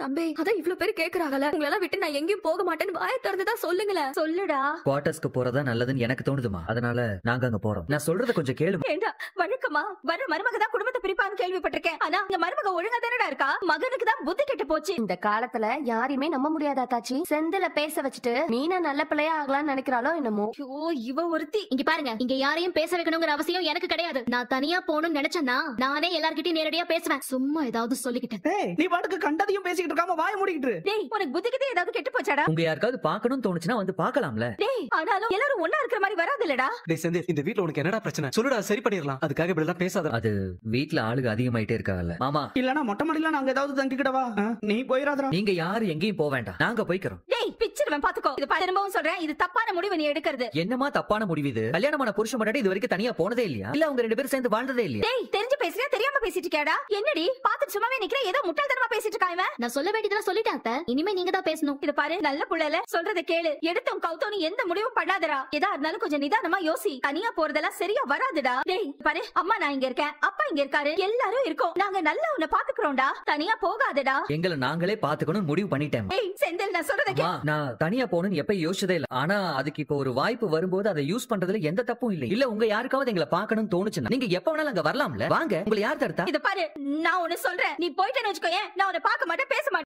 தம்பி அதான் இவ்ளோ பேர் கேக்குறாங்கல, உங்களெல்லாம் விட்டு நான் எங்கேயும் போக மாட்டேன்னு வாயை திறந்துதான் சொல்லுங்களேன். சொல்லுடா. குவார்டர்ஸ்க்கு போறதா நல்லதுன்னு எனக்கு தோணுதுமா. அதனால நாங்க அங்க போறோம். நான் சொல்றத கொஞ்சம் கேளு. ஏண்டா வழக்கமா வர மருமக தான் குடும்பத்தை பிரிப்பான்னு கேள்விப்பட்டிருக்கேன். ஆனா இந்த மருமக ஒழுங்கா தானடா இருக்கா? மகனுக்கு தான் புத்தி கெட்டு போச்சு. இந்த காலத்துல யாரையுமே நம்ப முடியாதா தாச்சி? செந்தில பேச வச்சுட்டு மீனா நல்ல பிள்ளையா ஆகலாம்னு நினைக்கிறாளோ என்னமோ. ஐயோ இவ ஒருத்தி. இங்க பாருங்க, இங்க யாரையும் பேச வைக்கணுங்கிற அவசியம் எனக்கு கிடையாது. நான் தனியா போகணும்னு நினைச்சேன்னா நானே எல்லார்கிட்டயும் நேரடியா பேசுவேன். சும்மா ஏதாவது சொல்லிக்கிட்டேன். ஏய், நீ பாட்டுக்கு கண்டதையும் பேசிக்கிட்டு இருக்காம வாய மூடிக்கிட்டு இரு. டேய் உனக்கு புத்தி கிட்ட ஏதாவது கெட்டு போச்சாடா? உங்க யாருக்காவது பார்க்கணும்னு தோணுச்சுன்னா வந்து பார்க்கலாம்ல. டேய் ஆனாலும் எல்லாரும் ஒண்ணா இருக்கிற மாதிரி வராதுல்லடா. டேய் செந்தில், இந்த வீட்ல உனக்கு என்னடா பிரச்சனை? சொல்லுடா, சரி பண்ணிடலாம். அதுக்காக இப்படி எல்லாம் பேசாத. அது வீட்ல ஆளுங்க அதிகமாயிட்டே இருக்காங்கல்ல மாமா. இல்லனா மொட்டை மாடியில நாங்க ஏதாவது தங்கிக்கிடவா? நீ போயிராதடா. நீங்க யாரும் எங்கேயும் போக வேண்டாம், நாங்க போய்க்கிறோம். டேய் பிச்சிருவேன் பாத்துக்கோ. இது திரும்பவும் சொல்றேன், இது தப்பான முடிவு நீ எடுக்கிறது. என்னமா தப்பான முடிவு இது? கல்யாணமான புருஷன் முன்னாடி இது வரைக்கும் தனியா போனதே இல்லையா? இல்ல உங்க 2 பேரும் சேர்ந்து வாழ்ந்ததே இல்லையா? டேய் தெரிஞ்சு பேசுறியா தெரியாம பேசிட்டு இருக்கியாடா? என்னடி பாத்து சும்மாவே நிக்கிற, ஏதோ முட்டாள்தனமா பேசிட்டு இருக்கா இவன். நான் சொல்ல வேண்டியதெல்லாம் சொல்லிட்டேன் அத்தை. இனிமே நீங்க தான் பேசணும். இது பாரு, நல்ல புள்ளல, சொல்றத கேளு. எடுத்தோம் கவுத்தோன்னு எந்த முடிவும் பண்ணாதடா. எதா இருந்தாலும் கொஞ்சம் நிதானமா யோசி. தனியா போறதெல்லாம் சரியா வராதுடா. டேய் பாரு, அம்மா நான் இங்க இருக்கேன், அப்பா இங்க இருக்காரு, எல்லாரும் இருக்கோம். நாங்க நல்லா உன்னை பாத்துக்கிறோம்டா. தனியா போகாதடா. எங்களை நாங்களே பாத்துக்கணும் முடிவு பண்ணிட்டேன். டேய் செந்தில், நான் சொல்றத கேளு. நான் தனியா போகணும்னு எப்ப யோசிச்சதே இல்ல. ஆனா அதுக்கு இப்ப ஒரு வாய்ப்பு வரும்போது அதை யூஸ் பண்றதுல எந்த தப்பும் இல்லை. இல்ல உங்க யாருக்காவது எங்களை பார்க்கணும்னு தோணுச்சுன்னா நீங்க எப்ப வேணாலும் அங்க வரலாம்ல. வாங்க, உங்களை யார் தடுத்தா? இத பாரு, நான் உன்னை சொல்றேன், நீ போயிட்டேன்னு வச்சுக்கோயேன், நான் உன்னை பார்க்க மாட்டேன், பேச மாட்டேன்.